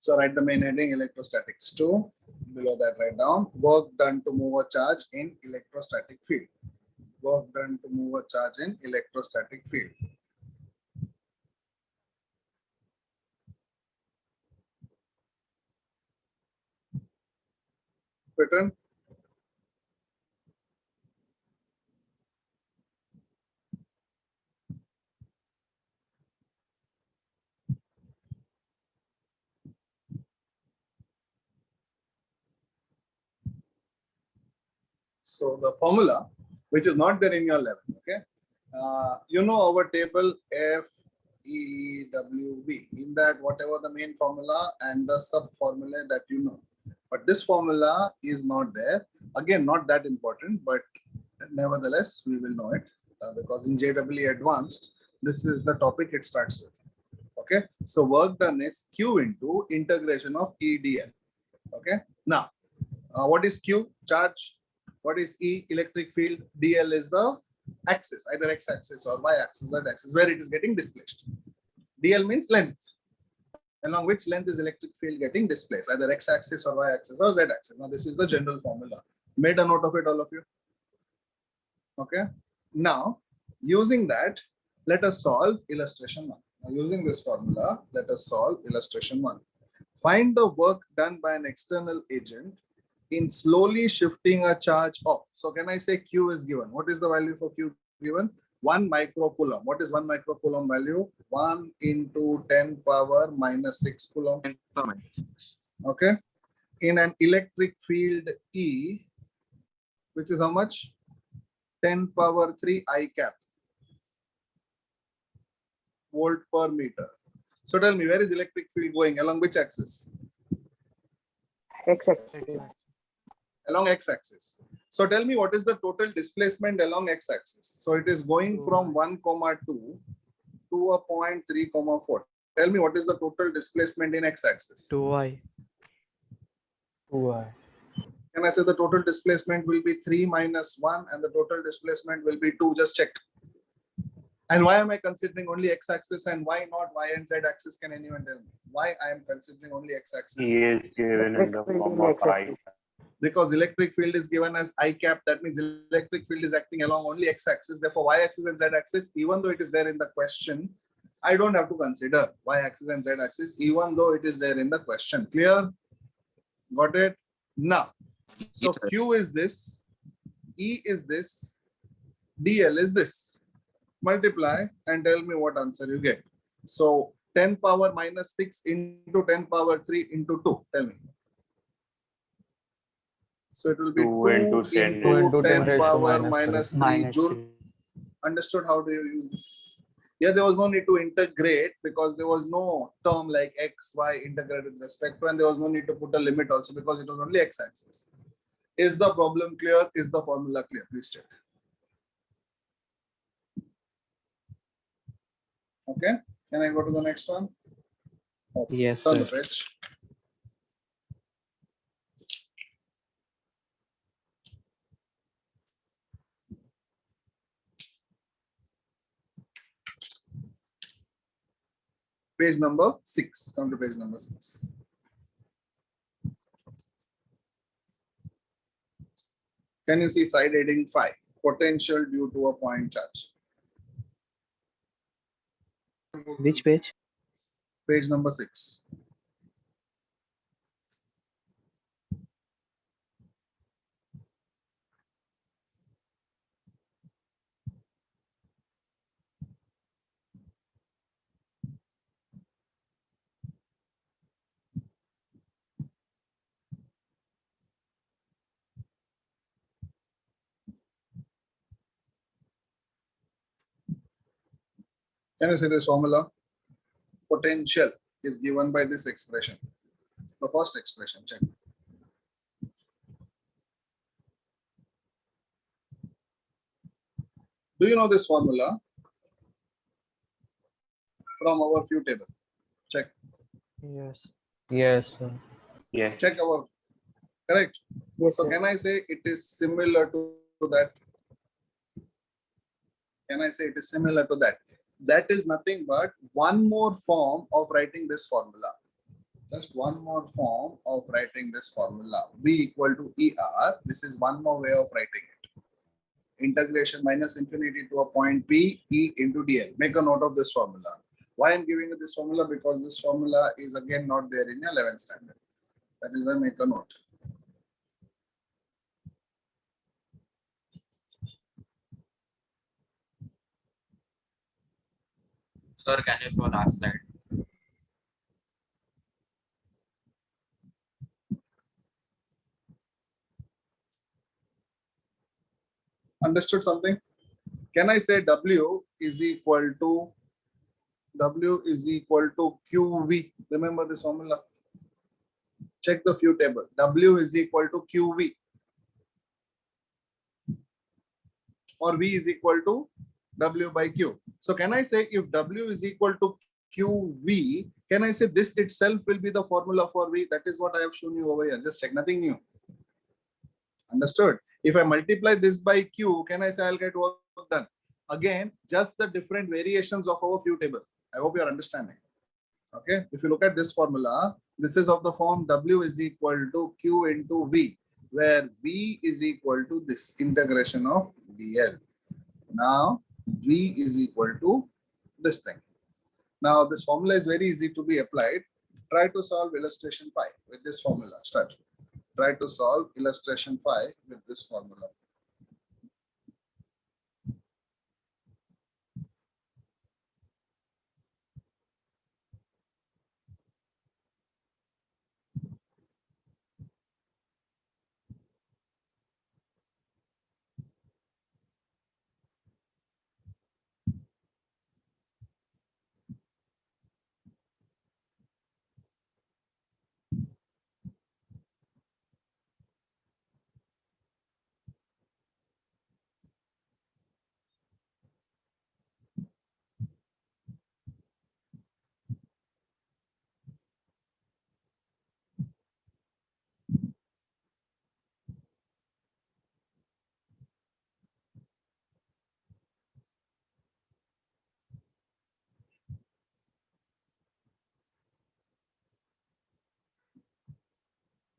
So write the main heading electrostatics 2. Below that write down work done to move a charge in electrostatic field. Work done to move a charge in electrostatic field. Pattern. So the formula, which is not there in your level, okay? You know our table F, E, W, V. In that, whatever the main formula and the sub formula that you know. But this formula is not there. Again, not that important, but nevertheless, we will know it because in JEE Advanced, this is the topic it starts with. Okay, so work done is Q into integration of EDL. Okay, now what is Q? Charge. What is E? Electric field. DL is the axis, either X axis or Y axis or Z axis, where it is getting displaced. DL means length, along which length is electric field getting displaced, either X axis or Y axis or Z axis. Now this is the general formula. Made a note of it, all of you? Okay. Now, using that, let us solve illustration 1. Now, using this formula, let us solve illustration 1. Find the work done by an external agent in slowly shifting a charge off. So can I say Q is given? What is the value for Q given? 1 microcoulomb. What is 1 microcoulomb value? 1 into 10 power minus 6 coulomb. Okay. In an electric field E, which is how much? 10 power 3 I cap volt per meter. So tell me, where is electric field going? Along which axis? X axis. Along X axis. So tell me, what is the total displacement along X axis? So it is going from 1, 2 to a point 3, 4. Tell me, what is the total displacement in X axis? 2y. 2y. Can I say the total displacement will be 3 minus 1 and the total displacement will be 2? Just check. And why am I considering only X axis and why not Y and Z axis? Can anyone tell me why I am considering only X axis? E is given in the form of I. Because electric field is given as I cap, that means electric field is acting along only X axis. Therefore, Y axis and Z axis, even though it is there in the question, I don't have to consider Y axis and Z axis, even though it is there in the question. Clear? Got it? Now, so Q is this, E is this, DL is this. Multiply and tell me what answer you get. So 10 power minus 6 into 10 power 3 into 2. Tell me. So it will be 2 into 10 power minus 3 joule. Understood how do you use this? Yeah, there was no need to integrate because there was no term like X, Y integrated with respect to, and there was no need to put a limit also because it was only X axis. Is the problem clear? Is the formula clear? Please check. Okay, can I go to the next one? Okay. Yes, Turn the sir. page. Page number 6. Come to page number 6. Can you see side heading 5? Potential due to a point charge. Which page? Page number 6. Can you see this formula? Potential is given by this expression. The first expression, check. Do you know this formula from our few table? Check. Yes. Yes, sir. Yes. Check our, correct? Yes, So sir. can I say it is similar to that? Can I say it is similar to that? That is nothing but one more form of writing this formula. Just one more form of writing this formula. V equal to ER. This is one more way of writing it. Integration minus infinity to a point P, E into dl. Make a note of this formula. Why I'm giving you this formula? Because this formula is again not there in your 11th standard. That is why make a note. Sir, can you show last slide? Understood something? Can I say W is equal to QV? Remember this formula? Check the few table. W is equal to QV. Or V is equal to W by Q. So can I say if W is equal to QV, can I say this itself will be the formula for V? That is what I have shown you over here. Just check, nothing new. Understood? If I multiply this by Q, can I say I'll get work done? Again, just the different variations of our few table. I hope you're understanding. Okay. If you look at this formula, this is of the form W is equal to Q into V, where V is equal to this integration of dl. Now, V is equal to this thing. Now, this formula is very easy to be applied. Try to solve illustration 5 with this formula. Start. Try to solve illustration 5 with this formula.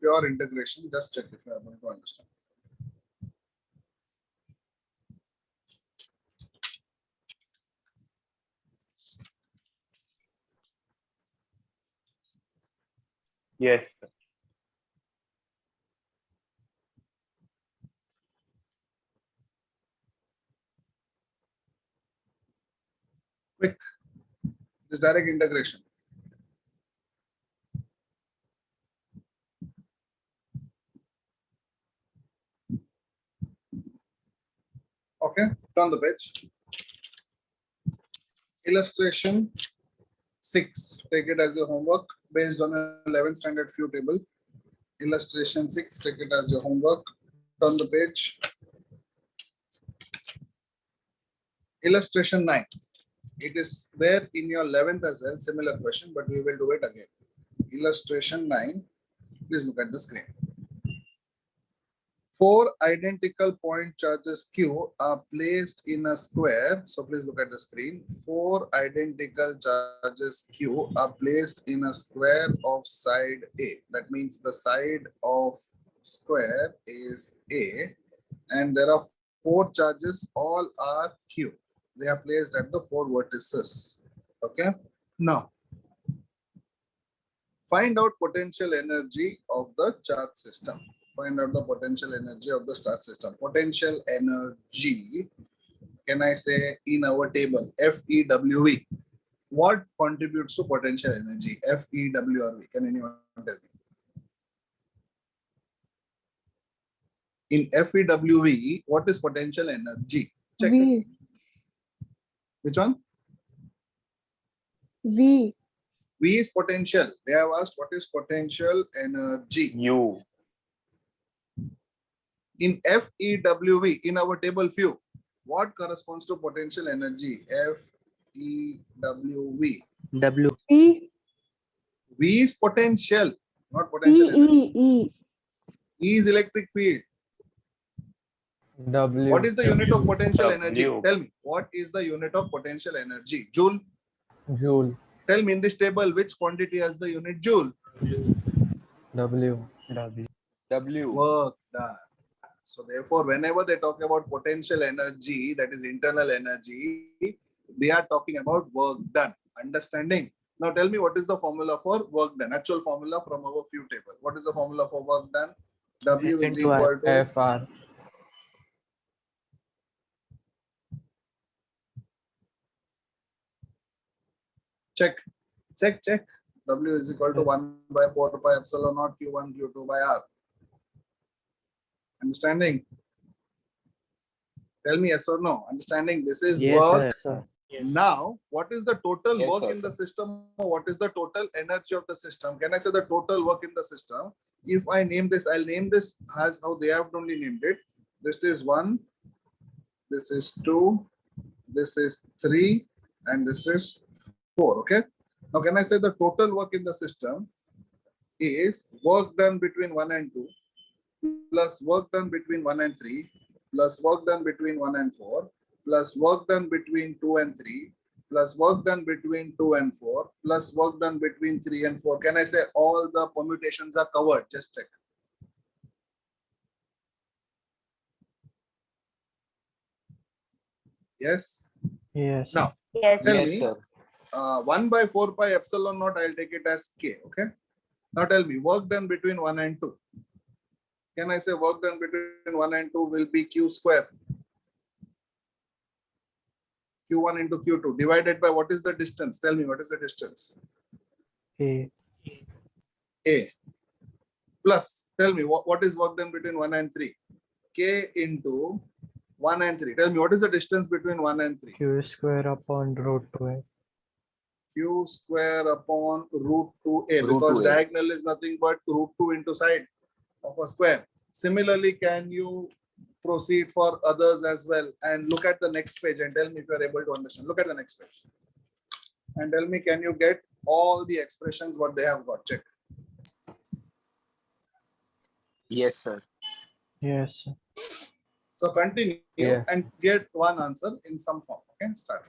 Pure integration. Just check if you are able to understand. Yes. Quick. This direct integration. Okay, turn the page. Illustration 6. Take it as your homework based on 11th standard few table. Illustration 6. Take it as your homework. Turn the page. Illustration 9. It is there in your 11th as well. Similar question, but we will do it again. Illustration 9. Please look at the screen. 4 identical point charges Q are placed in a square. So please look at the screen. 4 identical charges Q are placed in a square of side A. That means the side of square is A, and there are 4 charges. All are Q. They are placed at the 4 vertices. Okay. Now, find out potential energy of the charge system. Find out the potential energy of the charge system. Potential energy, can I say in our table, FEWV. What contributes to potential energy? FEWRV. Can anyone tell me? In FEWV, what is potential energy? Check it. V. Which one? V. V is potential. They have asked what is potential energy. U. In FEWV, in our table view, what corresponds to potential energy? FEWV. W. E. V is potential, not E. potential energy. E. E is electric field. W. What is the unit of potential W. energy? Tell me. What is the unit of potential energy? Joule. Joule. Tell me in this table which quantity has the unit joule? W. W. Work done. So therefore, whenever they talk about potential energy, that is internal energy, they are talking about work done. Understanding? Now tell me what is the formula for work done? Actual formula from our few table. What is the formula for work done? W F is into R. equal to FR. check. W is equal to Yes. 1 by 4 pi epsilon naught Q1 Q2 by R. Understanding? Tell me yes or no. Understanding? This is Yes, work. sir. Yes, sir. Now, what is the total Yes, work sir, in the sir. system, or what is the total energy of the system? Can I say the total work in the system? If I name this, I'll name this as how they have only named it. This is 1, this is 2, this is 3, and this is 4. Okay. Now, can I say the total work in the system is work done between 1 and 2 plus work done between 1 and 3 plus work done between 1 and 4 plus work done between 2 and 3 plus work done between 2 and 4 plus work done between 3 and 4. Can I say all the permutations are covered? Just check. Yes. Yes. Now, Sir. tell Yes, me, sir. 1 by 4 pi epsilon naught, I'll take it as K. Okay. Now tell me, work done between 1 and 2. Can I say work done between 1 and 2 will be Q square? Q1 into Q2 divided by what is the distance? Tell me what is the distance? A. A. Plus, tell me what is work done between 1 and 3? K into 1 and 3. Tell me what is the distance between 1 and 3? Q square upon root 2A. Q square upon root 2A, Root because 2A. diagonal is nothing but root 2 into side of a square. Similarly, can you proceed for others as well and look at the next page and tell me if you are able to understand? Look at the next page and tell me, can you get all the expressions what they have got? Check. Yes, sir. Yes. Sir. So continue Yes. and get one answer in some form. Okay, start.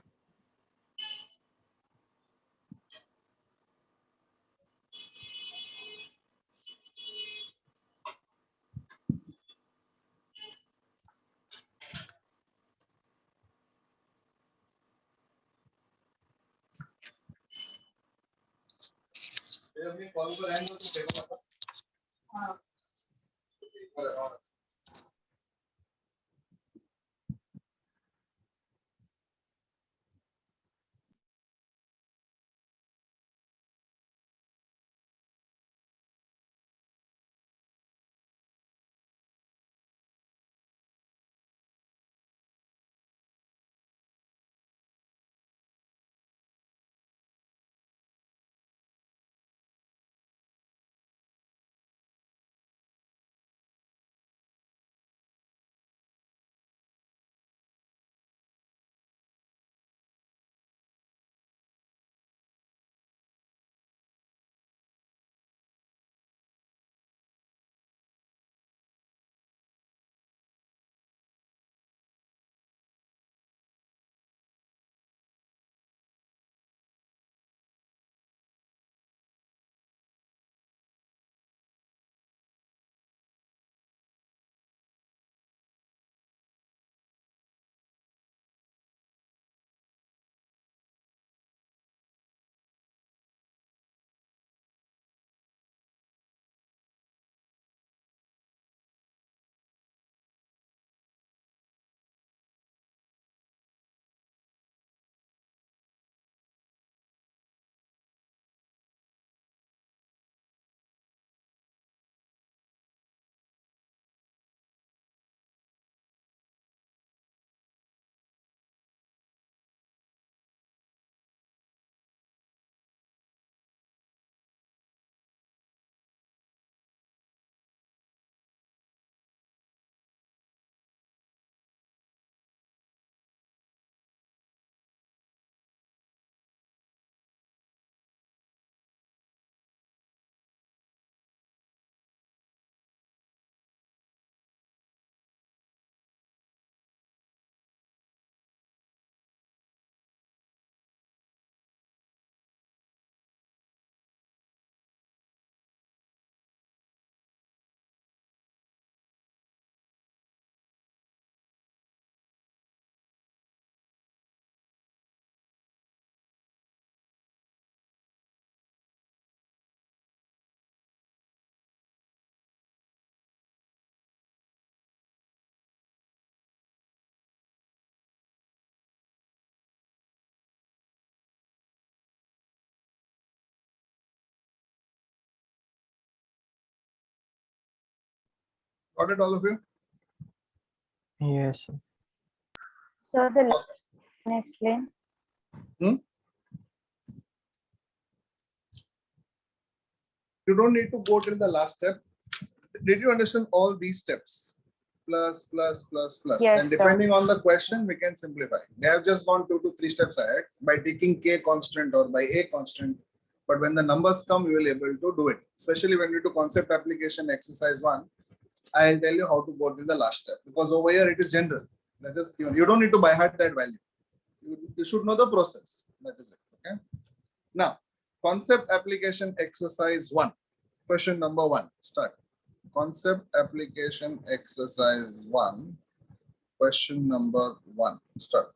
Got it, all of you? Yes, sir. Sir, the next explain. You don't need to go till the last step. Did you understand all these steps? Plus, plus, plus, plus. Yes, And sir. depending on the question, we can simplify. They have just gone 2 to 3 steps ahead by taking k constant or by a constant. But when the numbers come, you will be able to do it. Especially when you do concept application exercise 1, I'll tell you how to go to the last step. Because over here it is general. That is given. You don't need to by heart that value. You should know the process. That is it. Okay. Now, concept application exercise 1. Question number 1. Start. Concept application exercise 1. Question number 1. Start.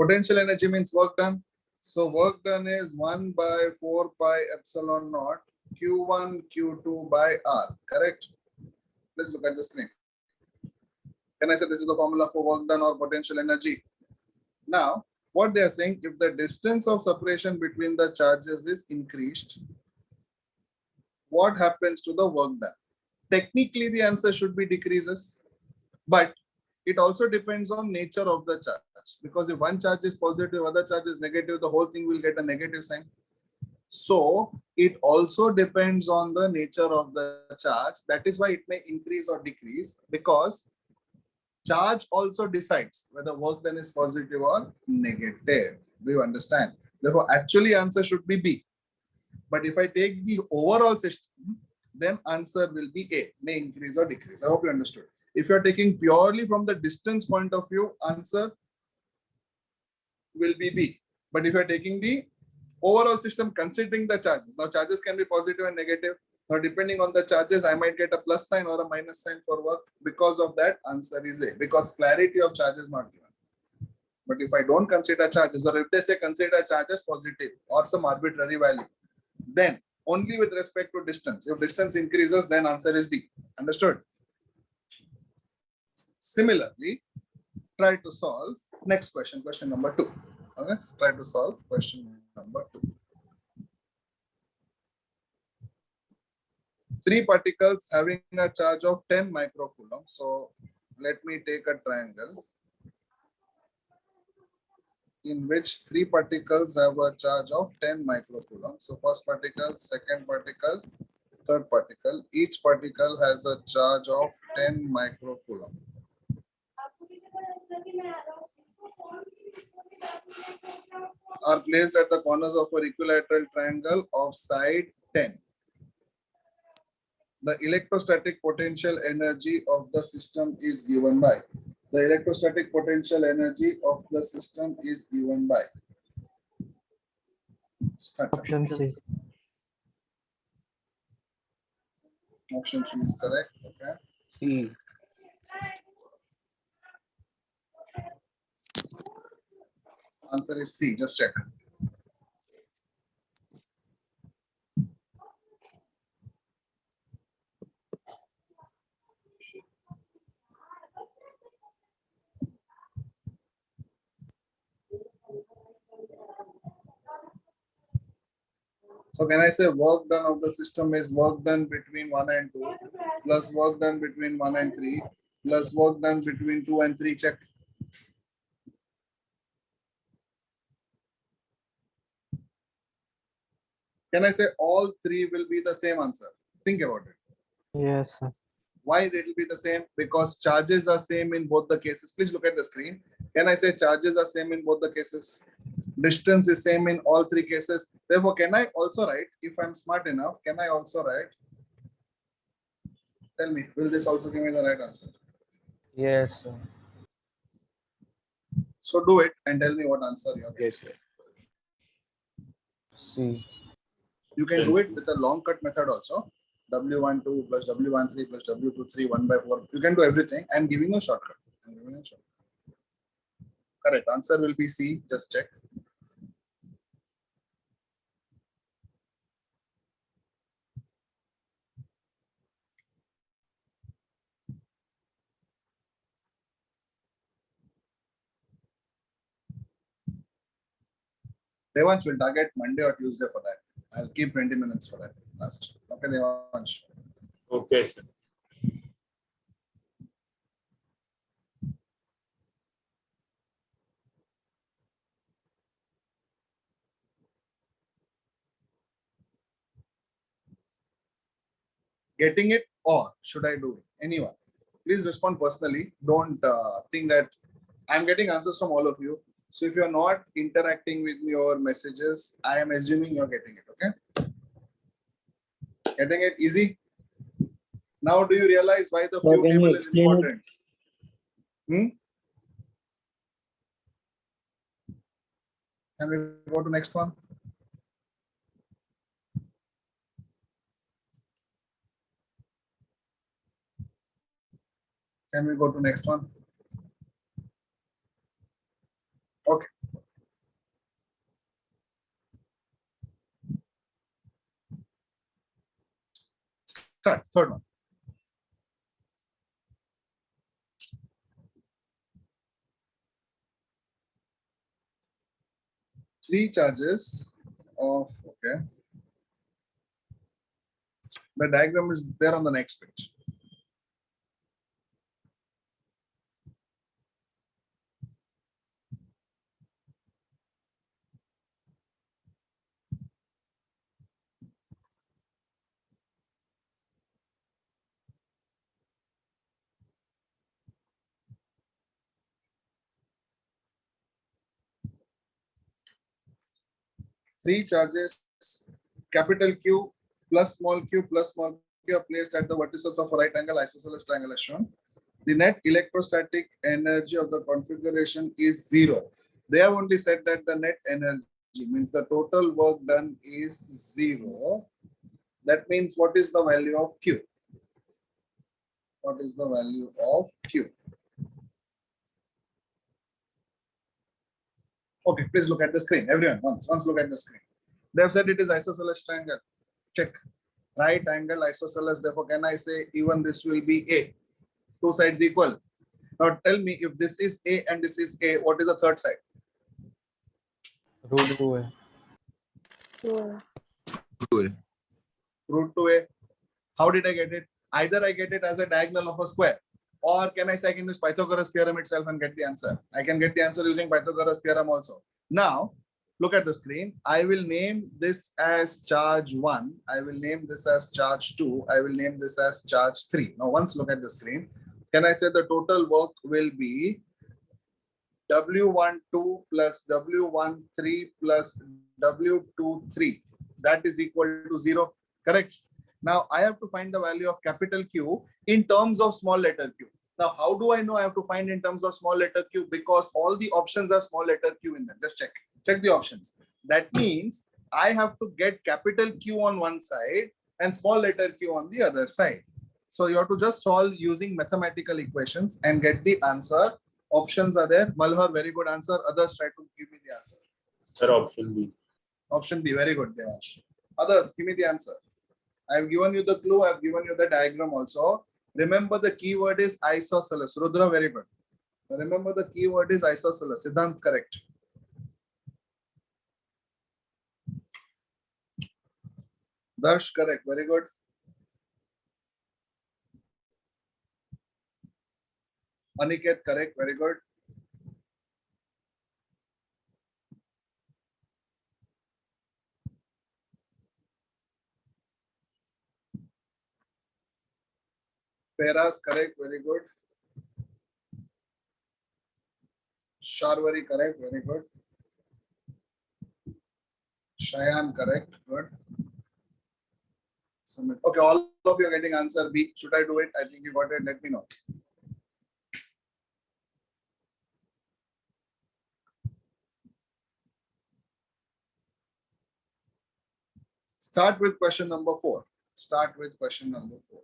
Potential energy means work done. So work done is 1 by 4 pi epsilon naught Q1 Q2 by R. Correct? Let's look at the screen. Can I say this is the formula for work done or potential energy? Now, what they are saying, if the distance of separation between the charges is increased, what happens to the work done? Technically, the answer should be decreases, but it also depends on nature of the charge. Because if one charge is positive, other charge is negative, the whole thing will get a negative sign. So it also depends on the nature of the charge. That is why it may increase or decrease, because charge also decides whether work done is positive or negative. Do you understand? Therefore, actually answer should be B. But if I take the overall system, then answer will be A, may increase or decrease. I hope you understood. If you're taking purely from the distance point of view, answer will be B. But if you're taking the overall system considering the charges, now charges can be positive and negative. Now depending on the charges, I might get a plus sign or a minus sign for work. Because of that, answer is A, because clarity of charge is not given. But if I don't consider charges, or if they say consider charges positive or some arbitrary value, then only with respect to distance. If distance increases, then answer is B. Understood? Similarly, try to solve next question, question number 2. Okay, let's try to solve question number 2. 3 particles having a charge of 10 microcoulomb. So let me take a triangle in which 3 particles have a charge of 10 microcoulomb. So first particle, second particle, third particle. Each particle has a charge of 10 microcoulomb. Are placed at the corners of a equilateral triangle of side 10. The electrostatic potential energy of the system is given by. The electrostatic potential energy of the system is given by. Option C. Option C is correct. Okay. C. Answer is C. Just check. So can I say work done of the system is work done between 1 and 2 plus work done between 1 and 3 plus work done between 2 and 3? Check. Can I say all 3 will be the same answer? Think about it. Yes, sir. Why they will be the same? Because charges are same in both the cases. Please look at the screen. Can I say charges are same in both the cases? Distance is same in all 3 cases. Therefore, can I also write, if I'm smart enough, can I also write? Tell me, will this also give me the right answer? Yes, sir. So do it and tell me what answer you have. Yes, sir. C. You can do it with the long cut method also. W12 plus W13 plus W23 1 by 4. You can do everything. I'm giving you a shortcut. Correct. Answer will be C. Just check. Devansh will target Monday or Tuesday for that. I'll keep 20 minutes for that last. Okay, Devansh. Okay, sir. Getting it or should I do it? Anyone? Please respond personally. Don't think that I'm getting answers from all of you. So if you're not interacting with your messages, I am assuming you're getting it. Okay. Getting it easy. Now, do you realize why the Sir, few can you table is explain it? important? Can we go to next one? Can we go to next one? Okay. Start. Third one. Three charges of, okay. The diagram is there on the next page. Three charges, capital Q plus small q are placed at the vertices of a right angle isosceles triangle as shown. The net electrostatic energy of the configuration is zero. They have only said that the net energy means the total work done is zero. That means what is the value of Q? What is the value of Q? Okay, please look at the screen. Everyone, once look at the screen. They have said it is isosceles triangle. Check. Right angle isosceles. Therefore, can I say even this will be A? Two sides equal. Now tell me if this is A and this is A, what is the third side? Root 2A. Root 2A. How did I get it? Either I get it as a diagonal of a square, or can I say I can use Pythagoras theorem itself and get the answer? I can get the answer using Pythagoras theorem also. Now, look at the screen. I will name this as charge 1. I will name this as charge 2. I will name this as charge 3. Now, once look at the screen, can I say the total work will be W12 plus W13 plus W23. That is equal to 0. Correct? Now, I have to find the value of capital Q in terms of small letter q. Now, how do I know I have to find in terms of small letter q? Because all the options are small letter q in them. Just check. Check the options. That means I have to get capital Q on one side and small letter q on the other side. So you have to just solve using mathematical equations and get the answer. Options are there. Malhar, very good answer. Others try to give me the answer. Sir, option B. Option B, very good, Devansh. Others, give me the answer. I've given you the clue. I've given you the diagram also. Remember the keyword is isosceles. Rudra, very good. Remember the keyword is isosceles. Siddhant, correct. Darsh, correct. Very good. Aniket, correct. Very good. Peras, correct. Very good. Sharwari, correct. Very good. Shayan, correct. Good. Submit. Okay, all of you are getting answer B. Should I do it? I think you got it. Let me know. Start with question number 4. Start with question number 4.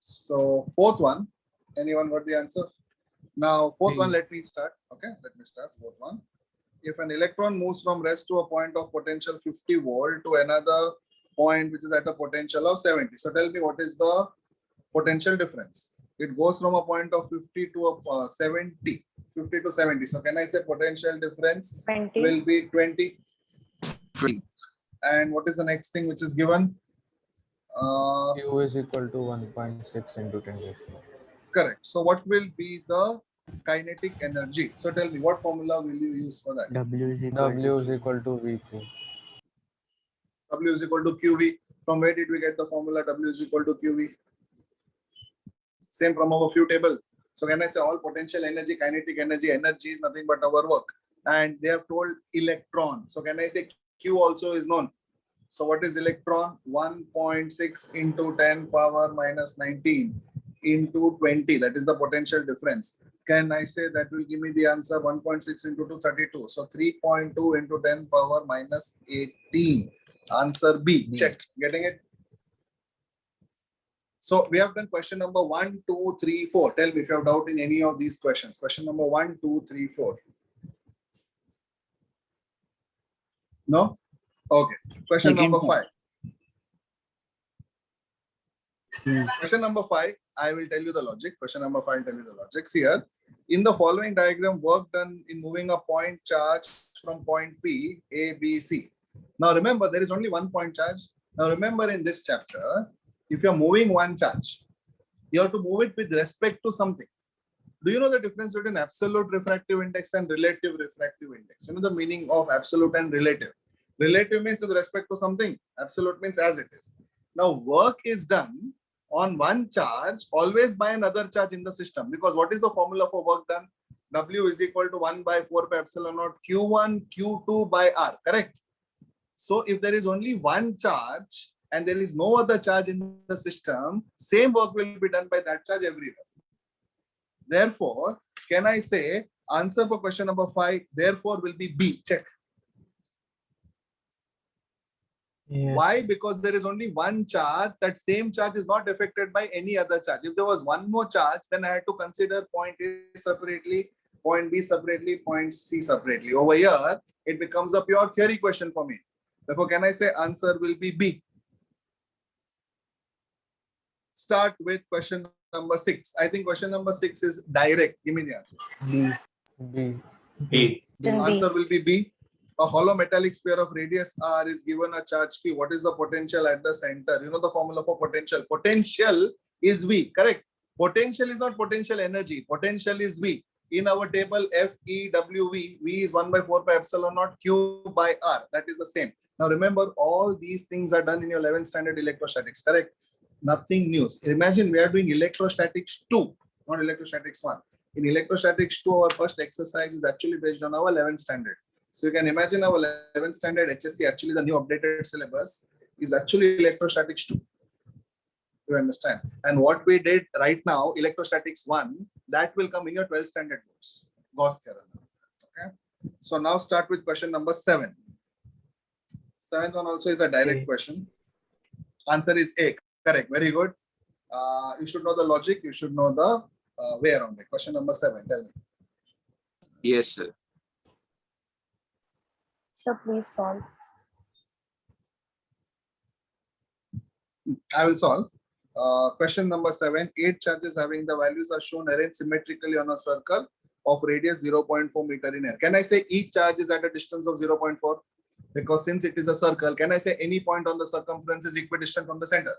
So fourth one, anyone got the answer? Now fourth one, B. let me start. Okay, let me start. Fourth one. If an electron moves from rest to a point of potential 50 volt to another point which is at a potential of 70. So tell me what is the potential difference? It goes from a point of 50 to a 70. 50 to 70. So can I say potential difference 20. will be 20? And what is the next thing which is given? Q is equal to 1.6 into 10 raised to. Correct. So what will be the kinetic energy? So tell me what formula will you use for that? W is equal W is to equal to VQ. W is equal to QV. From where did we get the formula W is equal to QV? Same from our few table. So can I say all potential energy, kinetic energy is nothing but our work. And they have told electron. So can I say Q also is known? So what is electron? 1.6 into 10 power minus 19 into 20. That is the potential difference. Can I say that will give me the answer 1.6 into 2, 32. So 3.2 into 10 power minus 18. Answer B. Check. Getting it? So we have done question number 1, 2, 3, 4. Tell me if you have doubt in any of these questions. Question number 1, 2, 3, 4. No? Okay. Question Second number one. 5. Question number 5, I will tell you the logic. Question number 5, I'll tell you the logic. See here, in the following diagram, work done in moving a point charge from point P, A, B, C. Now remember, there is only one point charge. Now remember in this chapter, if you're moving one charge, you have to move it with respect to something. Do you know the difference between absolute refractive index and relative refractive index? You know the meaning of absolute and relative. Relative means with respect to something. Absolute means as it is. Now work is done on one charge always by another charge in the system, because what is the formula for work done? W is equal to 1 by 4 pi epsilon naught Q1 Q2 by R, correct? So if there is only one charge and there is no other charge in the system, same work will be done by that charge everywhere. Therefore, can I say answer for question number 5 therefore will be B? Check. Yes. Why? Because there is only one charge. That same charge is not affected by any other charge. If there was one more charge, then I had to consider point A separately, point B separately, point C separately. Over here, it becomes a pure theory question for me. Therefore, can I say answer will be B? Start with question number 6. I think question number 6 is direct. Give me the answer. B. B. B. Option B. Answer will be B. A hollow metallic sphere of radius R is given a charge Q. What is the potential at the center? You know the formula for potential. Potential is V, correct? Potential is not potential energy. Potential is V. In our table, FEWV, V is 1 by 4 pi epsilon naught Q by R. That is the same. Now remember, all these things are done in your 11th standard electrostatics, correct? Nothing new. Imagine we are doing electrostatics 2, not electrostatics 1. In electrostatics 2, our first exercise is actually based on our 11th standard. So you can imagine our 11th standard HSC, actually the new updated syllabus is actually electrostatics 2. You understand? And what we did right now, electrostatics 1, that will come in your 12th standard books. Gauss theorem. Okay. So now start with question number 7. 7th one also is a direct A. question. Answer is A. Correct. Very good. You should know the logic. You should know the way around it. Question number 7. Tell me. Yes, sir. So please solve. I will solve. Question number 7. 8 charges having the values are shown arranged symmetrically on a circle of radius 0.4 meter in air. Can I say each charge is at a distance of 0.4? Because since it is a circle, can I say any point on the circumference is equidistant from the center?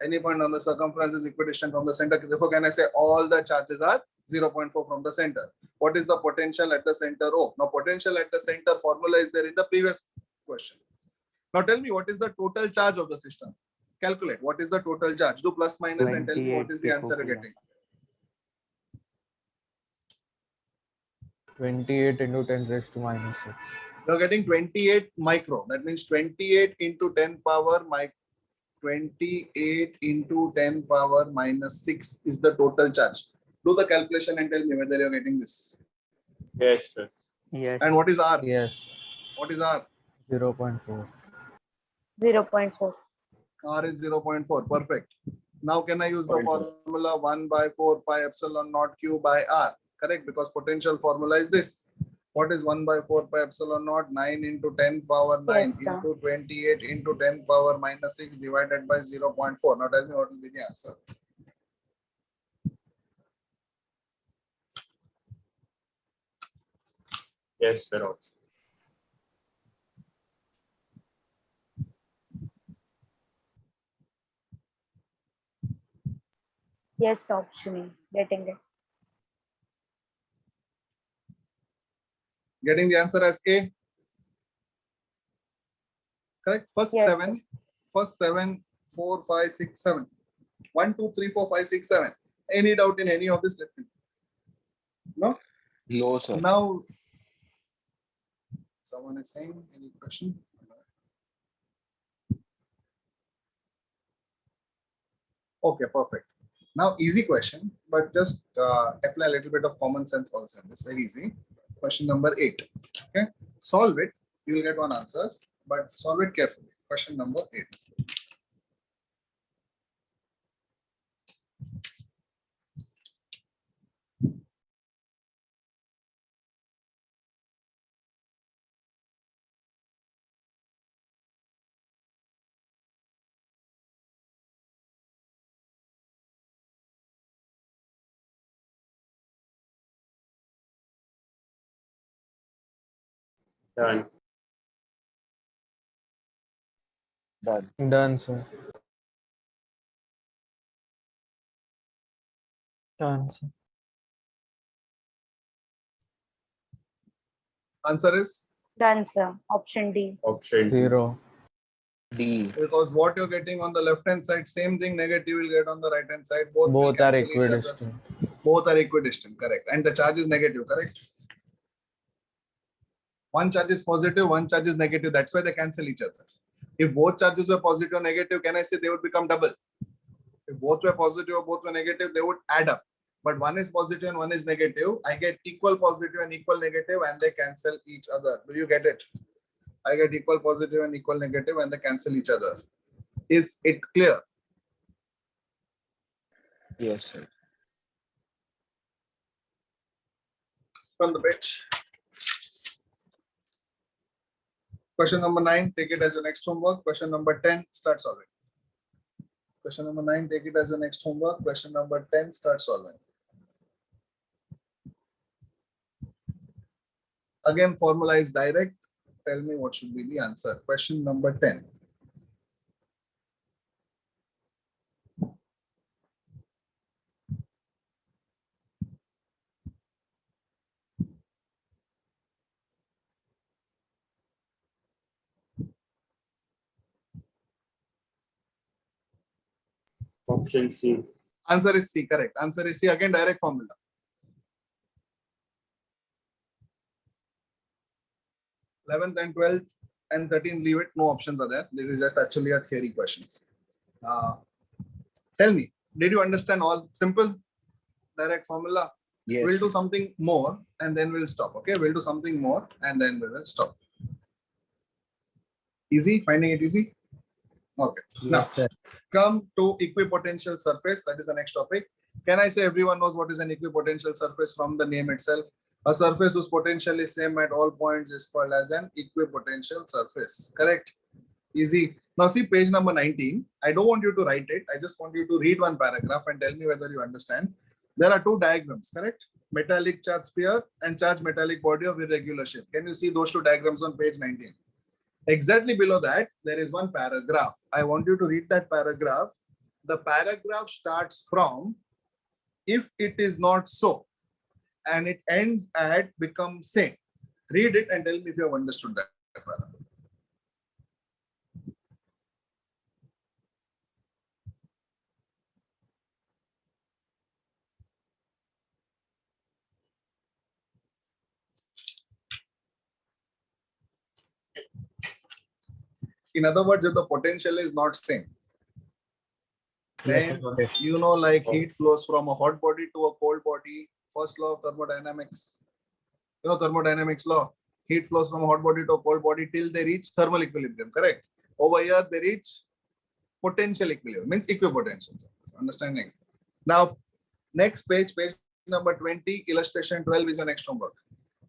Any point on the circumference is equidistant from the center. Therefore, can I say all the charges are 0.4 from the center? What is the potential at the center? Oh, now potential at the center formula is there in the previous question. Now tell me what is the total charge of the system? Calculate what is the total charge. Do plus minus and tell me what is the answer you're getting. 28 into 10 raised to minus 6. You're getting 28 micro. That means 28 into 10 power 28 into 10 power minus 6 is the total charge. Do the calculation and tell me whether you're getting this. Yes, sir. Yes. And what is R? Yes. What is R? 0.4. 0.4. R is 0.4. Perfect. Now can I use the Fine, sir. formula 1 by 4 pi epsilon naught q by r? Correct, because potential formula is this. What is 1 by 4 pi epsilon naught? 9 into 10 power 9 Yes, sir. into 28 into 10 power minus 6 divided by 0.4. Now tell me what will be the answer. Yes, sir. Also. Yes, option A. Getting it. Getting the answer as A. Correct. First Yes, seven, 4, 5, 6, 7. 1, 2, 3, 4, 5, 6, 7. Any doubt in any of this? Let me know. No. No, sir. Now, someone is saying any question? Okay, perfect. Now, easy question, but just apply a little bit of common sense also. It's very easy. Question number 8. Okay, solve it. You will get one answer, but solve it carefully. Question number 8. Done. Done. Done, sir. Done, sir. Answer is Done, sir. Option D. Option D. 0. D. because what you're getting on the left hand side, same thing negative will get on the right hand side. Both will Both are cancel each other. equidistant. Both are equidistant, correct. And the charge is negative, correct? One charge is positive, one charge is negative. That's why they cancel each other. If both charges were positive or negative, can I say they would become double? If both were positive or both were negative, they would add up. But one is positive and one is negative. I get equal positive and equal negative and they cancel each other. Do you get it? I get equal positive and equal negative and they cancel each other. Is it clear? Yes, sir. From the page. Question number 9, take it as your next homework. Question number 10, start solving. Question number 9, take it as your next homework. Question number 10, start solving. Again, formula is direct. Tell me what should be the answer. Question number 10. Option C. Answer is C, correct. Answer is C. Again, direct formula. th and 12th and 13th, leave it. No options are there. This is just actually a theory questions. Tell me, did you understand all? Simple, direct formula. Yes. We'll do something more and then we'll stop. Okay, we'll do something more and then we will stop. Easy, finding it easy? Okay. Now, Yes, sir. come to equipotential surface. That is the next topic. Can I say everyone knows what is an equipotential surface from the name itself? A surface whose potential is same at all points is called as an equipotential surface. Correct? Easy. Now see page number 19. I don't want you to write it. I just want you to read one paragraph and tell me whether you understand. There are two diagrams, correct? Metallic charge sphere and charge metallic body of irregular shape. Can you see those two diagrams on page 19? Exactly below that, there is one paragraph. I want you to read that paragraph. The paragraph starts from if it is not so, and it ends at become same. Read it and tell me if you have understood that paragraph. In other words, if the potential is not same, then you know, like heat flows from a hot body to a cold body. First law of thermodynamics. You know thermodynamics law. Heat flows from a hot body to a cold body till they reach thermal equilibrium. Correct. Over here they reach potential equilibrium, means equipotential. Understanding? Now, next page, page number 20, illustration 12 is your next homework.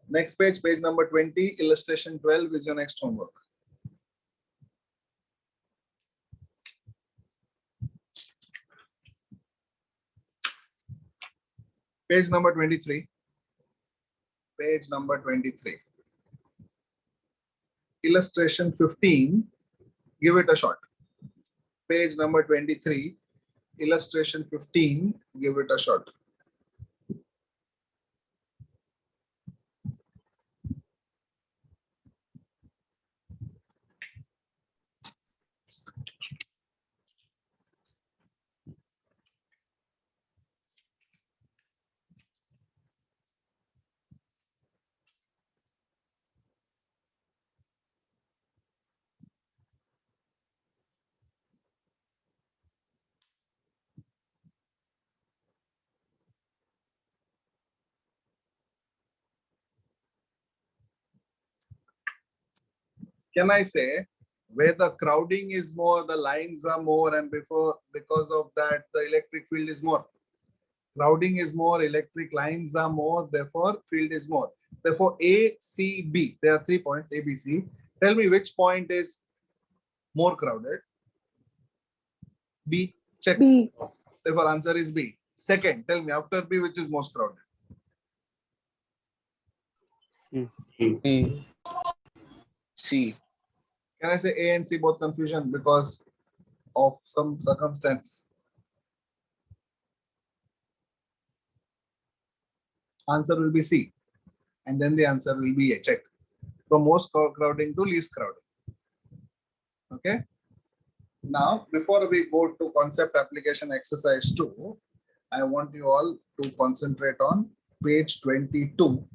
Next page, page number 20, illustration 12 is your next homework. Page number 23. Page number 23. Illustration 15, give it a shot. Page number 23, illustration 15, give it a shot. Can I say where the crowding is more, the lines are more, and because of that, the electric field is more. Crowding is more, electric lines are more, therefore field is more. Therefore, A, C, B, there are 3 points, A, B, C. Tell me which point is more crowded. B, check. B. Therefore, answer is B. Second, tell me after B, which is most crowded. C. C. C. Can I say A and C both confusion because of some circumstance? Answer will be C. And then the answer will be A. Check. From most crowding to least crowding. Okay. Now, before we go to concept application exercise 2, I want you all to concentrate on page 22.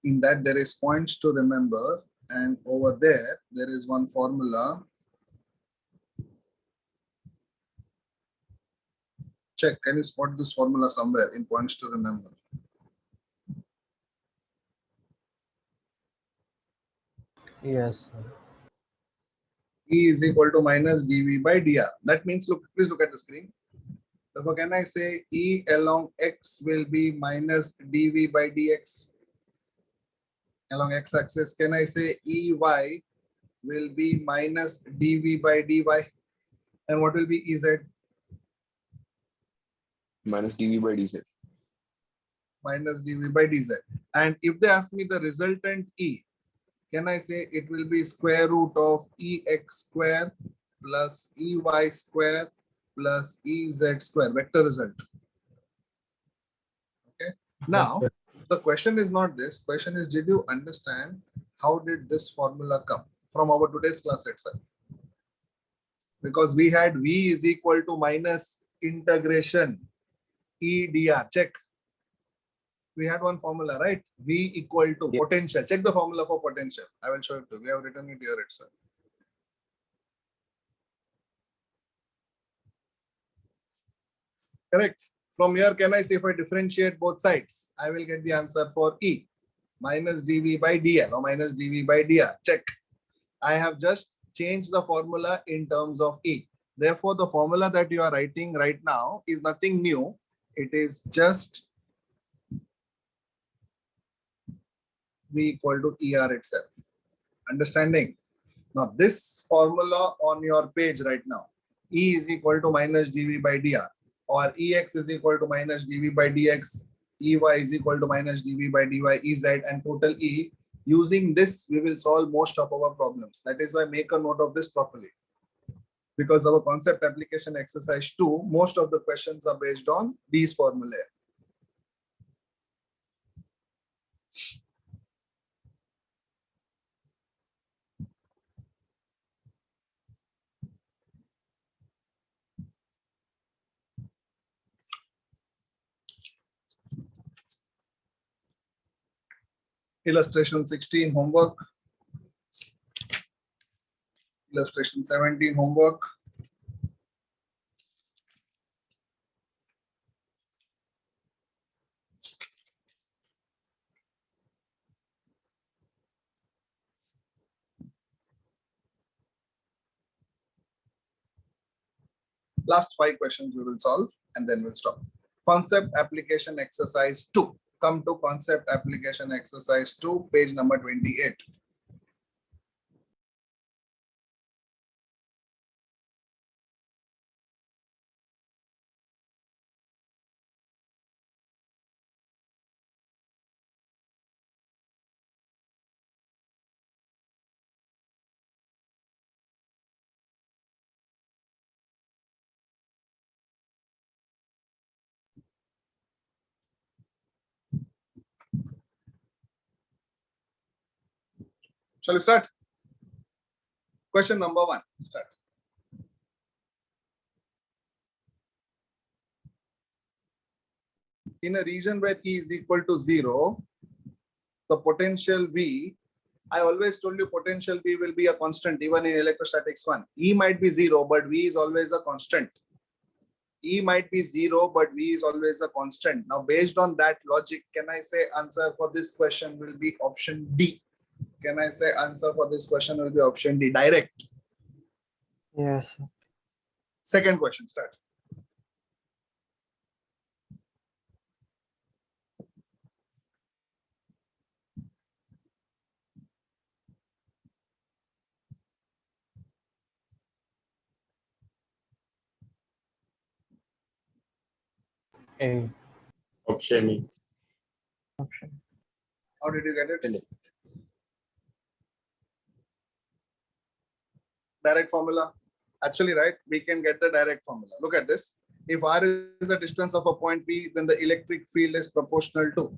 In that, there is points to remember. And over there, there is one formula. Check. Can you spot this formula somewhere in points to remember? Yes, sir. E is equal to minus dV by dr. That means, look, please look at the screen. Therefore, can I say E along x will be minus dV by dx? Along x-axis, can I say EY will be minus dV by dy? And what will be EZ? Minus dV by dz. Minus dV by dz. And if they ask me the resultant E, can I say it will be square root of EX square plus EY square plus EZ square, vector result. Okay. Now, the question is not this. Question is, did you understand how did this formula come from our today's class itself? Because we had V is equal to minus integration E dr. Check. We had one formula, right? V equal to potential. Check the formula for potential. I will show it to you. We have written it here itself. Correct. From here, can I say if I differentiate both sides, I will get the answer for E. Minus dV by dl or minus dV by dr. Check. I have just changed the formula in terms of E. Therefore, the formula that you are writing right now is nothing new. It is just V equal to ER itself. Understanding? Now, this formula on your page right now, E is equal to minus dV by dr, or EX is equal to minus dV by dx, EY is equal to minus dV by dy, EZ, and total E. Using this, we will solve most of our problems. That is why make a note of this properly. Because our concept application exercise 2, most of the questions are based on these formulae. Illustration 16 homework. Illustration 17 homework. Last 5 questions we will solve and then we'll stop. Concept application exercise 2. Come to concept application exercise 2, page number 28. Shall we start? Question number 1. Start. In a region where E is equal to 0, the potential V, I always told you potential V will be a constant even in electrostatics 1. E might be 0, but V is always a constant. E might be 0, but V is always a constant. Now, based on that logic, can I say answer for this question will be option D? Can I say answer for this question will be option D, direct? Yes, sir. Second question, start. A Option E. option. How did you get it? Direct formula. Actually, right, we can get the direct formula. Look at this. If R is the distance of a point P, then the electric field is proportional to.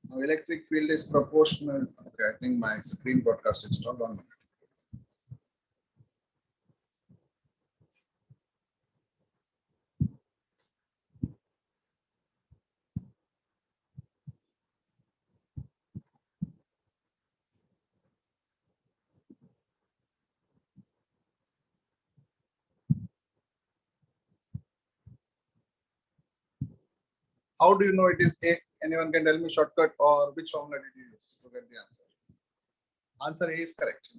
Now, electric field is proportional. Okay, I think my screen broadcast is stopped. 1 minute. How do you know it is A? Anyone can tell me shortcut or which formula did you use to get the answer? Answer A is correct.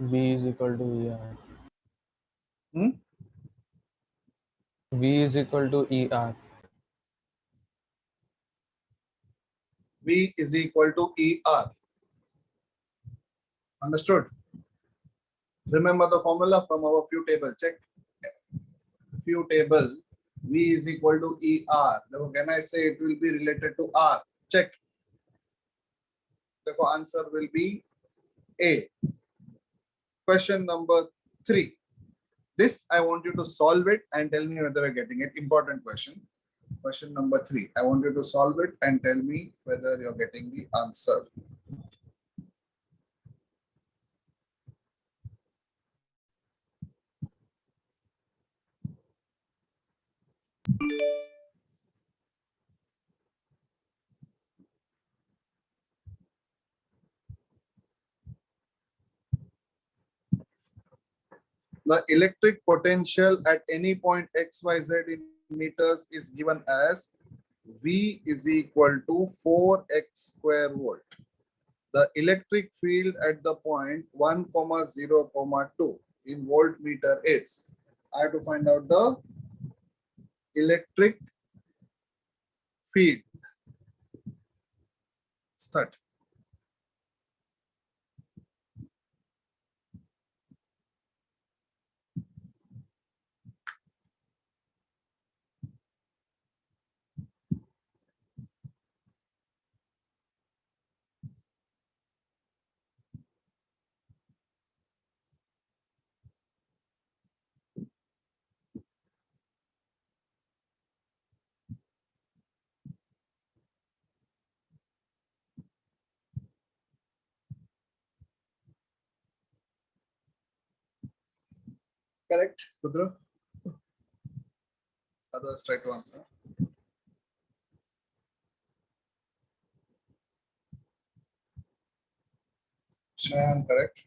B is equal to ER. Hmm? V is equal to ER. V is equal to ER. Understood? Remember the formula from our few table. Check. Few table. V is equal to ER. Therefore, can I say it will be related to R? Check. Therefore, answer will be A. Question number 3. This I want you to solve it and tell me whether you're getting it. Important question. Question number 3. I want you to solve it and tell me whether you're getting the answer. The electric potential at any point XYZ in meters is given as V is equal to 4x square volt. The electric field at the point 1, 0, 2 in voltmeter is. I have to find out the electric field. Start. Correct, Rudra? Others try to answer. Shayan, correct.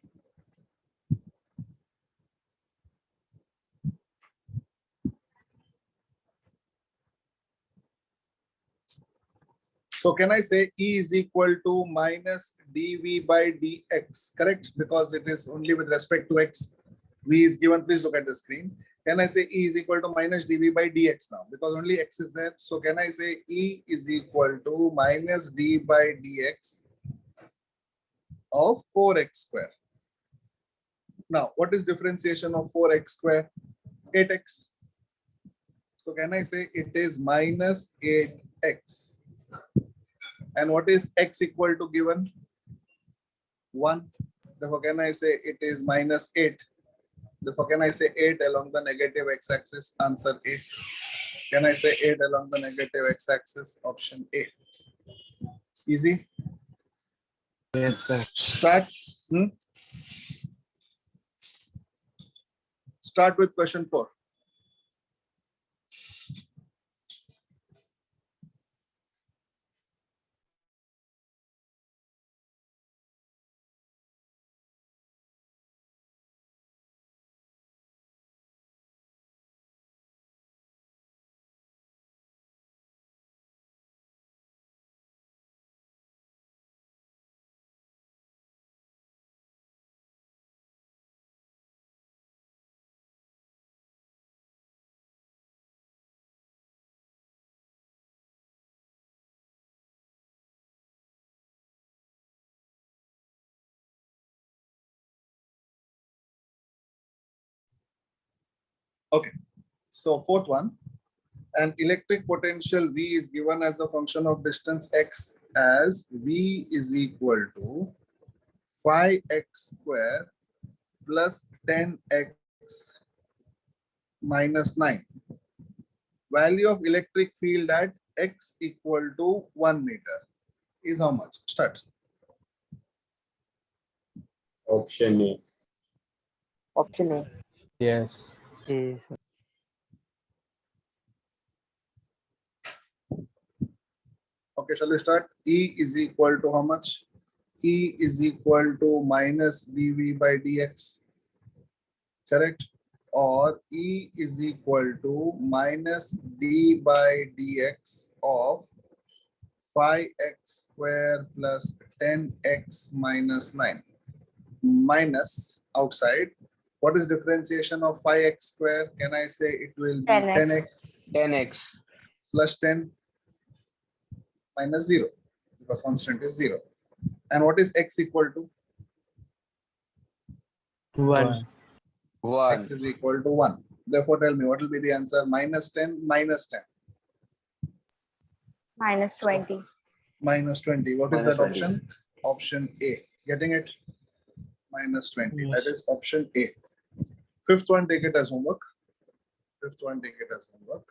So can I say E is equal to minus dv by dx, correct? Because it is only with respect to x. V is given, please look at the screen. Can I say E is equal to minus dv by dx now? Because only x is there. So can I say E is equal to minus d by dx of 4x square? Now, what is differentiation of 4x square? 8x. So can I say it is minus 8x? And what is x equal to given? 1. Therefore, can I say it is minus 8? Therefore, can I say 8 along the negative x-axis? Answer A. Can I say 8 along the negative x-axis? Option A. Easy. Yes, sir. Start. Start with question 4. Okay. So fourth one. An electric potential V is given as a function of distance x as V is equal to phi x square plus 10x minus 9. Value of electric field at x equal to 1 meter is how much? Start. Option A. Option A. Yes. A, sir. Okay, shall we start? E is equal to how much? E is equal to minus dv by dx, correct? Or E is equal to minus d by dx of phi x square plus 10x minus 9. Minus outside. What is differentiation of phi x square? Can I say it will be 10x. 10x. plus 10 minus 0 because constant is 0. And what is x equal to? 1. 1. X is equal to 1. Therefore, tell me what will be the answer? Minus 10 minus 10. Minus 20. Minus 20. What is Minus that 20. option? Option A. Getting it? Minus 20. Yes. That is option A. Fifth one, take it as homework. Fifth one, take it as homework.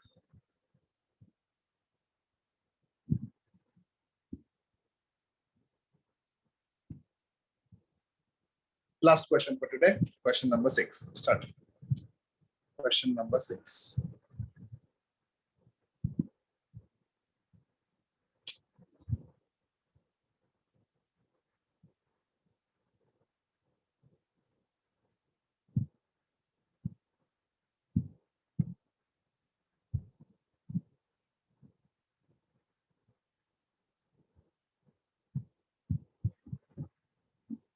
Last question for today. Question number 6. Start. Question number 6.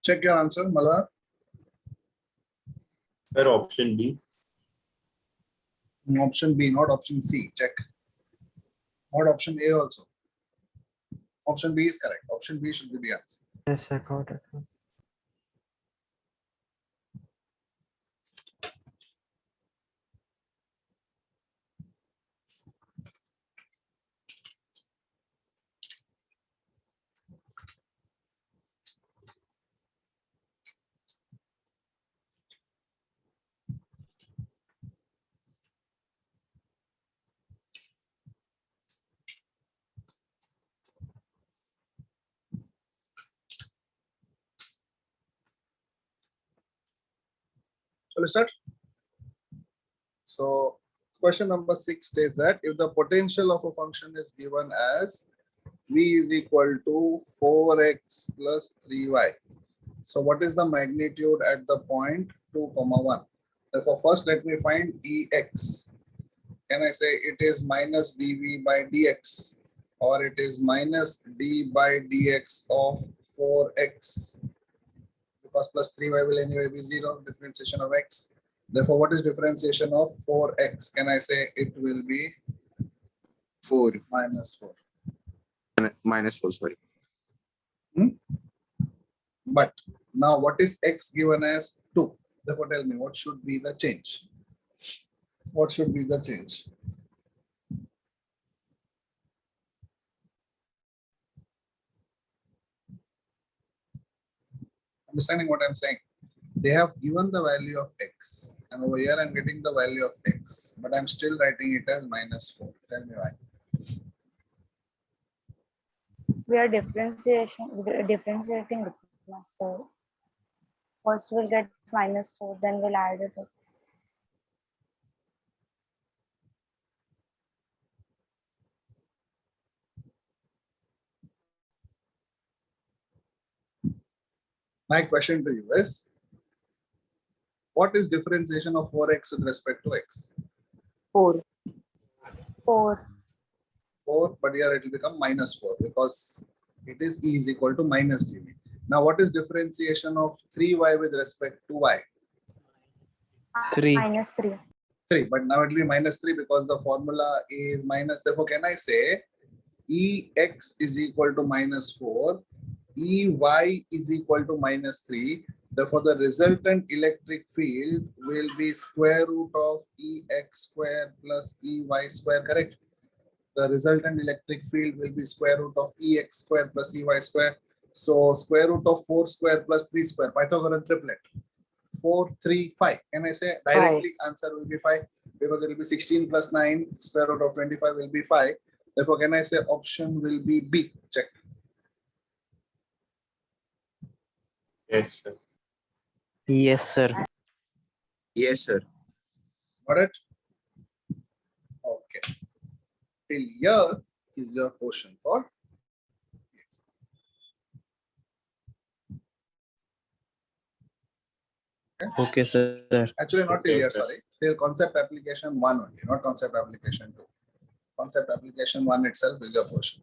Check your answer, Malhar. Sir, option B. Option B, not option C. Check. Not option A also. Option B is correct. Option B should be the answer. Yes, I got it. So let's start. So question number 6 states that if the potential of a function is given as v is equal to 4x plus 3y. So what is the magnitude at the point 2, 1? Therefore, first let me find Ex. Can I say it is minus dv by dx or it is minus d by dx of 4x because plus 3y will anyway be 0, differentiation of x. Therefore, what is differentiation of 4x? Can I say it will be 4. minus 4? Minus 4, sorry. But now what is x given as 2? Therefore, tell me what should be the change? What should be the change? Understanding what I'm saying? They have given the value of x, and over here I'm getting the value of x, but I'm still writing it as minus 4. Tell me why. We are differentiating. So first we'll get -4, then we'll add it up. My question to you is, what is differentiation of 4x with respect to x? 4. 4. 4, but here it will become minus 4 because it is e is equal to minus dv. Now, what is differentiation of 3y with respect to y? 3. -3. 3, but now it will be minus 3 because the formula is minus. Therefore, can I say ex is equal to minus 4, ey is equal to minus 3. Therefore, the resultant electric field will be square root of ex square plus ey square, correct? The resultant electric field will be square root of ex square plus ey square. So square root of 4 square plus 3 square, Pythagorean triplet. 4, 3, 5. Can I say directly answer will be 5 because it will be 16 plus 9, square root of 25 will be 5. Therefore, can I say option will be B? Check. Yes, sir. Yes, sir. Yes, sir. Got it? Okay. Till here is your question for Okay, sir. actually not till Okay, here, sir. sorry. Till concept application 1 only, not concept application 2. Concept application 1 itself is your portion.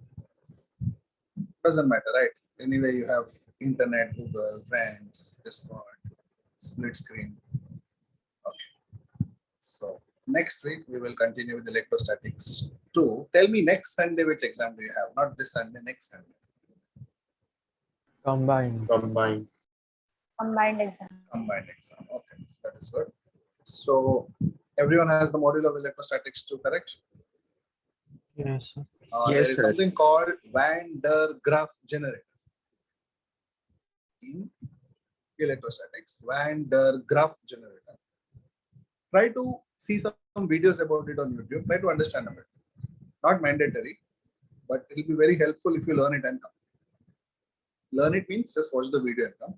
Doesn't matter, right? Anyway, you have internet, Google, friends, Discord, split screen. Okay. So next week we will continue with electrostatics 2. Tell me next Sunday which exam do you have? Not this Sunday, next Sunday. Combined. Combined. Combined exam. Combined exam. Okay, that is good. So everyone has the module of electrostatics 2, correct? Yes, sir. Yes, There is sir. something called Van der Graaf generator in electrostatics. Van der Graaf generator. Try to see some videos about it on YouTube. Try to understand a bit. Not mandatory, but it will be very helpful if you learn it and come. Learn it means just watch the video and come.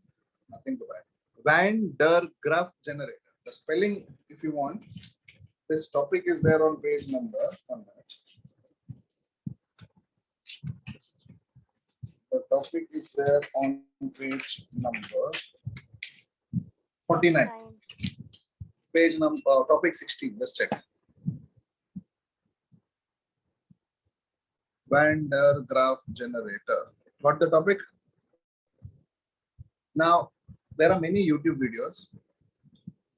Nothing to add. Van der Graaf generator. The spelling, if you want, this topic is there on page number. 1 minute. The topic is there on page number 49. Page number, topic 16. Let's check. Van der Graaf generator. Got the topic? Now, there are many YouTube videos.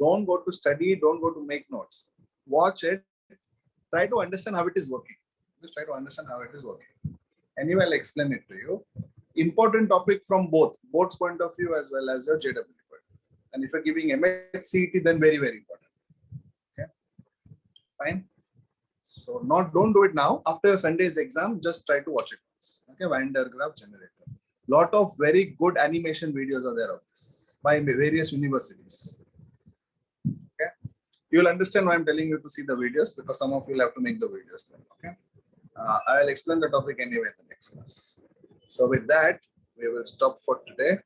Don't go to study, don't go to make notes. Watch it. Try to understand how it is working. Just try to understand how it is working. Anyway, I'll explain it to you. Important topic from both's point of view as well as your JW point of view. And if you're giving MHCET, then very, very important. Okay, fine. So don't do it now. After your Sunday's exam, just try to watch it once. Okay, Van der Graaf generator. Lot of very good animation videos are there of this by various universities. Okay, you'll understand why I'm telling you to see the videos because some of you will have to make the videos then. Okay, I'll explain the topic anyway in the next class. So with that, we will stop for today.